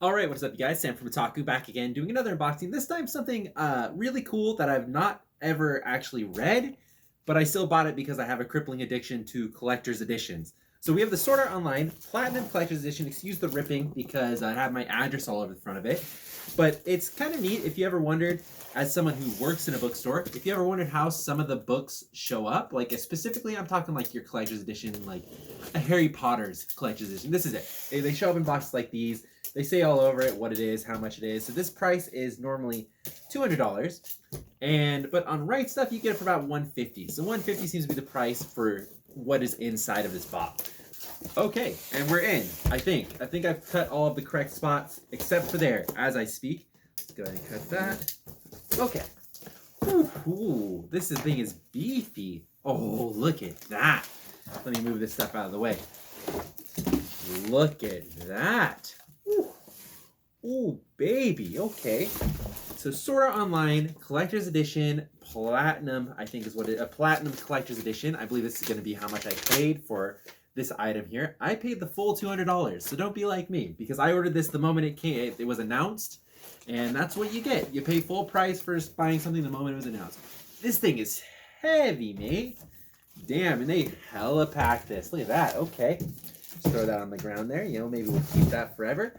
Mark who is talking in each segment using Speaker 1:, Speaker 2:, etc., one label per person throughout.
Speaker 1: Alright, what's up you guys? Sam from Otaku back again doing another unboxing. This time something really cool that I've not ever actually read, but I still bought it because I have a crippling addiction to collector's editions. So we have the Sword Art Online Platinum Collector's Edition. Excuse the ripping because I have my address all over the front of it. But it's kind of neat if you ever wondered, as someone who works in a bookstore, if you ever wondered how some of the books show up, like specifically I'm talking like your collector's edition, like a Harry Potter's collector's edition. This is it. They show up in boxes like these. They say all over it what it is, how much it is. So this price is normally $200, but on Right Stuff you get it for about $150. So $150 seems to be the price for what is inside of this box. Okay, and we're in. I think I've cut all of the correct spots except for there as I speak. Let's go ahead and cut that. Okay. Ooh, this thing is beefy. Oh, look at that. Let me move this stuff out of the way. Look at that. Ooh, baby. Okay. So Sword Art Online Collector's Edition Platinum, I think is what a Platinum Collector's Edition. I believe this is going to be how much I paid for this item here. I paid the full $200, so don't be like me, because I ordered this the moment it came. It was announced, and that's what you get. You pay full price for buying something the moment it was announced. This thing is heavy, mate. Damn, and they hella packed this. Look at that. Okay. Just throw that on the ground there. You know, maybe we'll keep that forever.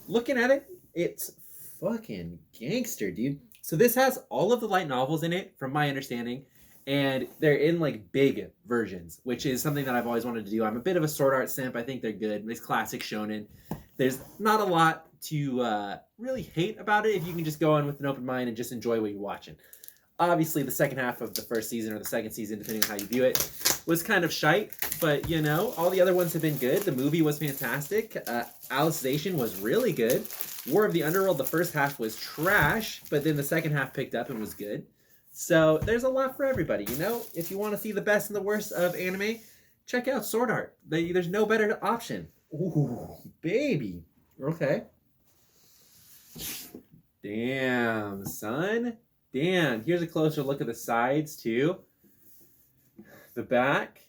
Speaker 1: Looking at it, it's fucking gangster, dude. So this has all of the light novels in it, from my understanding, and they're in like big versions, which is something that I've always wanted to do. I'm a bit of a Sword Art simp. I think they're good. It's classic shonen. There's not a lot to really hate about it if you can just go in with an open mind and just enjoy what you're watching. Obviously, the second half of the first season or the second season, depending on how you view it, was kind of shite. But, you know, all the other ones have been good. The movie was fantastic. Alicization was really good. War of the Underworld, the first half was trash, but then the second half picked up and was good. So there's a lot for everybody, you know? If you want to see the best and the worst of anime, check out Sword Art. There's no better option. Ooh, baby. Okay. Damn, son. Damn, here's a closer look at the sides, too. The back.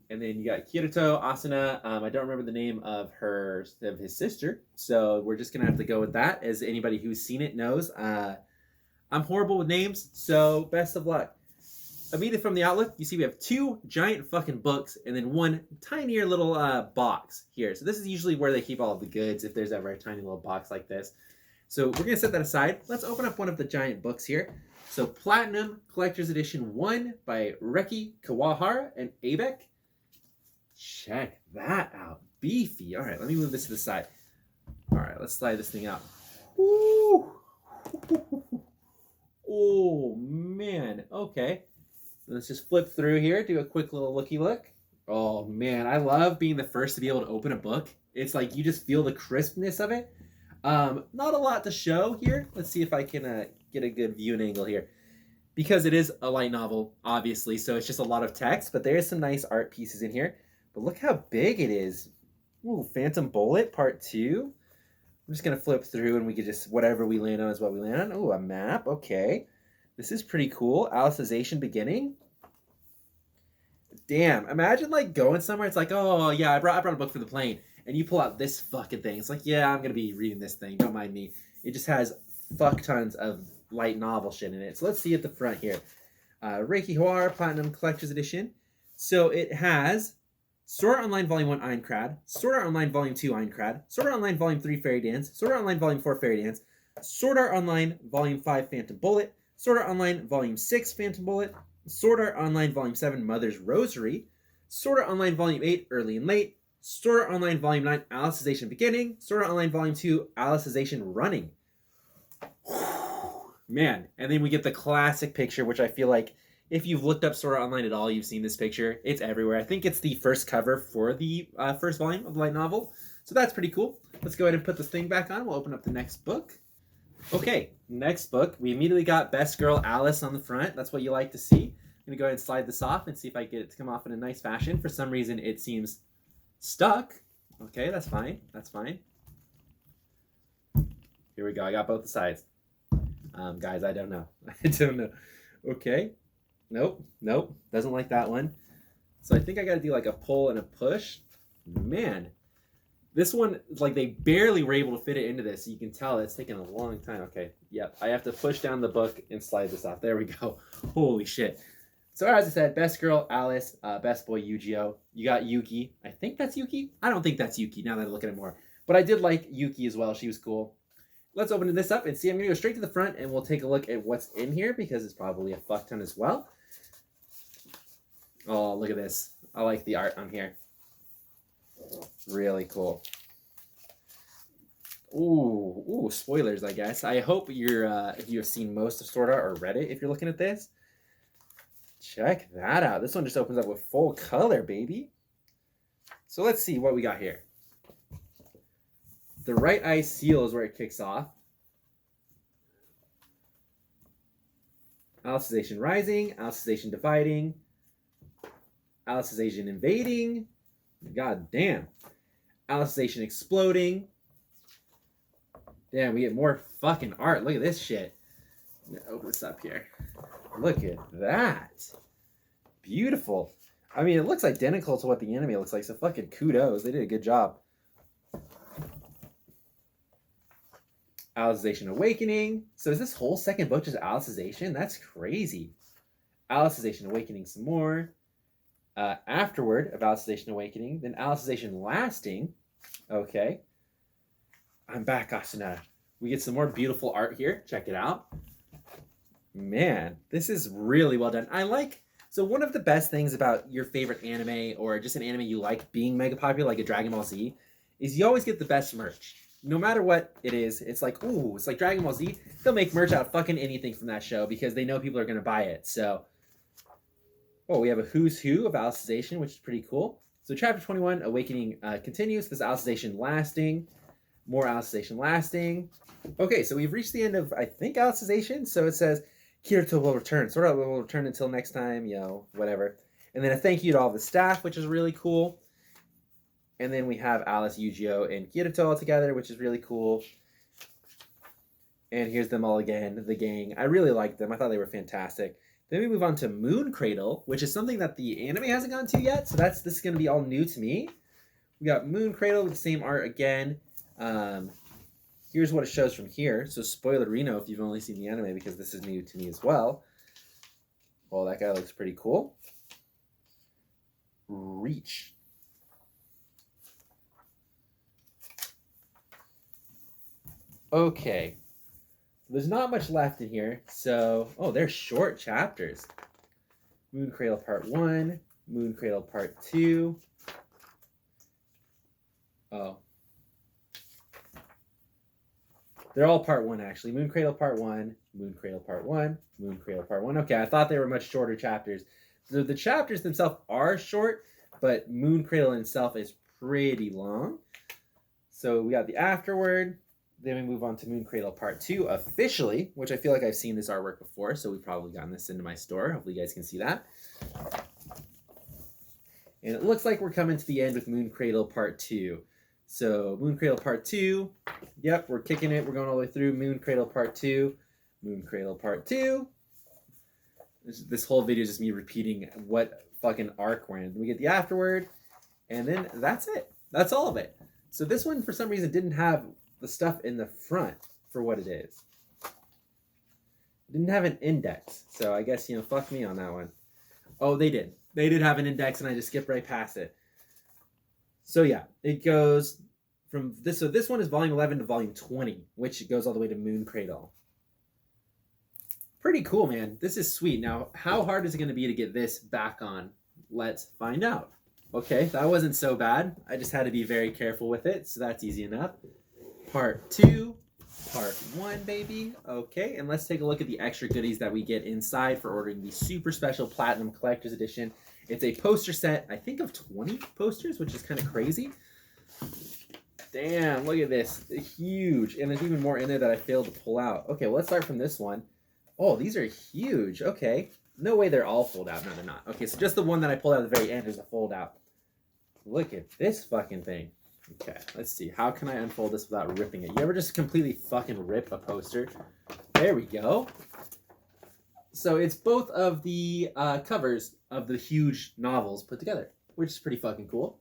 Speaker 1: And then you got Kirito, Asuna. I don't remember the name of his sister. So we're just going to have to go with that. As anybody who's seen it knows, I'm horrible with names. So best of luck. Immediately from the outlook, you see we have two giant fucking books and then one tinier little box here. So this is usually where they keep all of the goods if there's ever a tiny little box like this. So we're going to set that aside. Let's open up one of the giant books here. So Platinum Collector's Edition 1 by Reki Kawahara and Abec. Check that out. Beefy. All right, let me move this to the side. All right, let's slide this thing out. Woo! Oh, man. Okay. So let's just flip through here, do a quick little looky look. Oh, man. I love being the first to be able to open a book. It's like you just feel the crispness of it. Not a lot to show here. Let's see if I can get a good viewing angle here. Because it is a light novel, obviously, so it's just a lot of text, but there is some nice art pieces in here. But look how big it is. Ooh, Phantom Bullet Part 2. I'm just going to flip through and we can just, whatever we land on is what we land on. Ooh, a map. Okay. This is pretty cool. Alicization Beginning. Damn. Imagine like going somewhere. It's like, oh, yeah, I brought a book for the plane. And you pull out this fucking thing. It's like, yeah, I'm going to be reading this thing. Don't mind me. It just has fuck tons of light novel shit in it. So let's see at the front here. Reki Kawahara Platinum Collector's Edition. So it has Sword Art Online Volume 1 Aincrad, Sword Art Online Volume 2 Aincrad, Sword Art Online Volume 3 Fairy Dance, Sword Art Online Volume 4 Fairy Dance, Sword Art Online Volume 5 Phantom Bullet, Sword Art Online Volume 6 Phantom Bullet, Sword Art Online Volume 7 Mother's Rosary, Sword Art Online Volume 8 Early and Late, Sword Art Online Volume 9 Alicization Beginning, Sword Art Online Volume 2 Alicization Running. Man, and then we get the classic picture, which I feel like if you've looked up Sword Art Online at all, you've seen this picture. It's everywhere. I think it's the first cover for the first volume of the light novel. So that's pretty cool. Let's go ahead and put this thing back on. We'll open up the next book. Okay, next book. We immediately got Best Girl Alice on the front. That's what you like to see. I'm going to go ahead and slide this off and see if I get it to come off in a nice fashion. For some reason, it seems stuck. Okay, that's fine. That's fine. Here we go. I got both the sides. Guys, I don't know. I don't know. Okay. Nope. Doesn't like that one. So I think I got to do like a pull and a push. Man, This one, like, they barely were able to fit it into this. So you can tell it's taken a long time. Okay, yep. I have to push down the book and slide this off. There we go. Holy shit. So as I said, best girl, Alice. Best boy, Yu-Gi-Oh. You got Yuki. I think that's Yuki. I don't think that's Yuki now that I look at it more. But I did like Yuki as well. She was cool. Let's open this up and see. I'm going to go straight to the front and we'll take a look at what's in here because it's probably a fuck ton as well. Oh, look at this. I like the art on here. Really cool. Ooh, spoilers, I guess. I hope you're if you have seen most of Sword Art or read it if you're looking at this. Check that out. This one just opens up with full color, baby. So let's see what we got here. The right eye seal is where it kicks off. Alicization rising, Alicization dividing, Alicization invading. God damn. Alicization exploding. Damn, we get more fucking art. Look at this shit. I'm gonna open this up here. Look at that. Beautiful. I mean, it looks identical to what the anime looks like, so fucking kudos. They did a good job. Alicization Awakening. So is this whole second book just Alicization? That's crazy. Alicization Awakening some more. Afterward of Alicization Awakening. Then Alicization Lasting. Okay. I'm back, Asuna. We get some more beautiful art here. Check it out. Man, this is really well done. So one of the best things about your favorite anime or just an anime you like being mega popular, like a Dragon Ball Z, is you always get the best merch. No matter what it is, it's like, ooh, it's like Dragon Ball Z. They'll make merch out of fucking anything from that show because they know people are going to buy it. So, we have a who's who of Alicization, which is pretty cool. So chapter 21, Awakening continues. This Alicization Lasting. More Alicization Lasting. Okay, so we've reached the end of, I think, Alicization. So it says, Kirito will return. Sword Art will return until next time, whatever. And then a thank you to all the staff, which is really cool. And then we have Alice, Yu-Gi-Oh, and Kirito all together, which is really cool. And here's them all again, the gang. I really liked them. I thought they were fantastic. Then we move on to Moon Cradle, which is something that the anime hasn't gone to yet. So this is going to be all new to me. We got Moon Cradle with the same art again. Here's what it shows from here. So spoilerino if you've only seen the anime because this is new to me as well. Well, that guy looks pretty cool. Reach. Okay. There's not much left in here. So, they're short chapters. Moon Cradle Part 1. Moon Cradle Part 2. Oh. They're all Part 1, actually. Moon Cradle Part 1. Moon Cradle Part 1. Moon Cradle Part 1. Okay, I thought they were much shorter chapters. The chapters themselves are short, but Moon Cradle itself is pretty long. So we got the afterword. Then we move on to Moon Cradle Part 2 officially, which I feel like I've seen this artwork before, so we've probably gotten this into my store. Hopefully you guys can see that. And it looks like we're coming to the end with Moon Cradle Part 2. So Moon Cradle Part 2. Yep, we're kicking it. We're going all the way through Moon Cradle Part 2. Moon Cradle Part 2. This whole video is just me repeating what fucking arc we're in. We get the afterword, and then that's it. That's all of it. So this one, for some reason, didn't have the stuff in the front for what it is. It didn't have an index. So I guess, fuck me on that one. Oh, they did. They did have an index, and I just skipped right past it. So yeah, it goes from this. So this one is volume 11 to volume 20, which goes all the way to Moon Cradle. Pretty cool, man. This is sweet. Now, how hard is it going to be to get this back on? Let's find out. Okay, that wasn't so bad. I just had to be very careful with it, so that's easy enough. Part 2, Part 1, baby. Okay, and let's take a look at the extra goodies that we get inside for ordering the super special Platinum Collectors Edition. It's a poster set, I think, of 20 posters, which is kind of crazy. Damn, look at this. Huge. And there's even more in there that I failed to pull out. Okay, well, let's start from this one. Oh, these are huge. Okay. No way they're all fold out. No, they're not. Okay, so just the one that I pulled out at the very end is a fold out. Look at this fucking thing. Okay, let's see. How can I unfold this without ripping it? You ever just completely fucking rip a poster? There we go. So it's both of the covers of the huge novels put together, which is pretty fucking cool.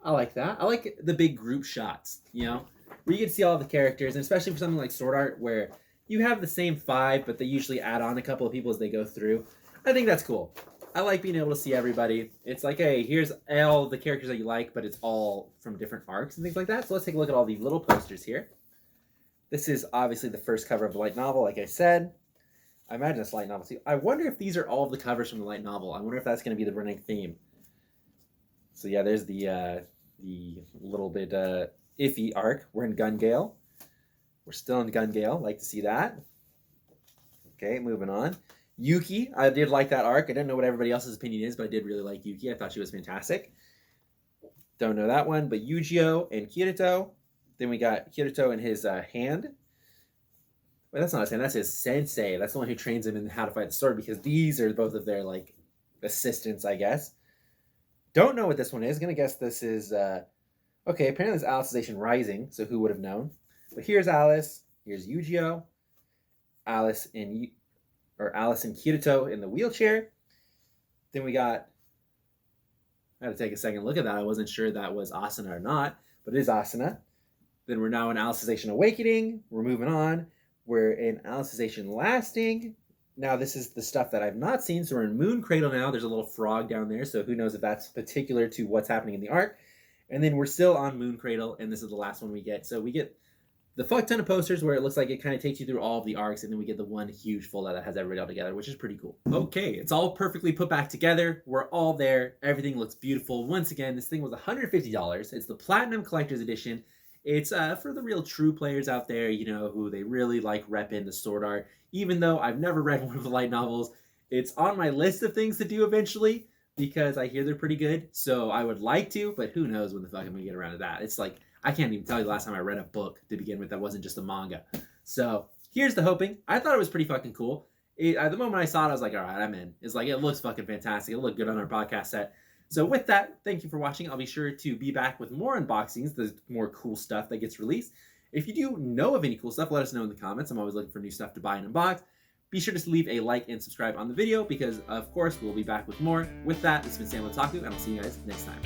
Speaker 1: I like that. I like the big group shots, you know, where you can see all the characters, and especially for something like Sword Art, where you have the same 5, but they usually add on a couple of people as they go through. I think that's cool. I like being able to see everybody. It's like, hey, here's all the characters that you like, but it's all from different arcs and things like that. So let's take a look at all these little posters here. This is obviously the first cover of the light novel, like I said. I imagine it's light novel too. I wonder if these are all of the covers from the light novel. I wonder if that's going to be the running theme. So yeah, there's the little bit iffy arc. We're in Gungale. We're still in Gungale. Like to see that. Okay, moving on. Yuki, I did like that arc. I didn't know what everybody else's opinion is, but I did really like Yuki. I thought she was fantastic. Don't know that one, but Yujiro and Kirito. Then we got Kirito in his hand. Wait, that's not his hand. That's his sensei. That's the one who trains him in how to fight the sword, because these are both of their, like, assistants, I guess. Don't know what this one is. Gonna guess this is... okay, apparently it's Alicization Rising, so who would have known? But here's Alice. Here's Yujiro. Alice and Kirito in the wheelchair. Then we got... I had to take a second look at that. I wasn't sure that was Asuna or not, but it is Asuna. Then we're now in Alicization Awakening. We're moving on. We're in Alicization Lasting. Now this is the stuff that I've not seen. So we're in Moon Cradle now. There's a little frog down there. So who knows if that's particular to what's happening in the arc. And then we're still on Moon Cradle. And this is the last one we get. So we get the fuck ton of posters where it looks like it kind of takes you through all of the arcs. And then we get the one huge folder that has everybody all together, which is pretty cool. Okay, it's all perfectly put back together. We're all there. Everything looks beautiful. Once again, this thing was $150. It's the Platinum Collectors Edition. It's for the real true players out there, you know, who they really like repping the sword art. Even though I've never read one of the light novels, it's on my list of things to do eventually because I hear they're pretty good. So I would like to, but who knows when the fuck I'm going to get around to that. It's like, I can't even tell you the last time I read a book to begin with that wasn't just a manga. So here's the hoping. I thought it was pretty fucking cool. At the moment I saw it, I was like, all right, I'm in. It's like, it looks fucking fantastic. It'll look good on our podcast set. So with that, thank you for watching. I'll be sure to be back with more unboxings, the more cool stuff that gets released. If you do know of any cool stuff, let us know in the comments. I'm always looking for new stuff to buy and unbox. Be sure to leave a like and subscribe on the video because, of course, we'll be back with more. With that, this has been Sam Otaku, and I'll see you guys next time.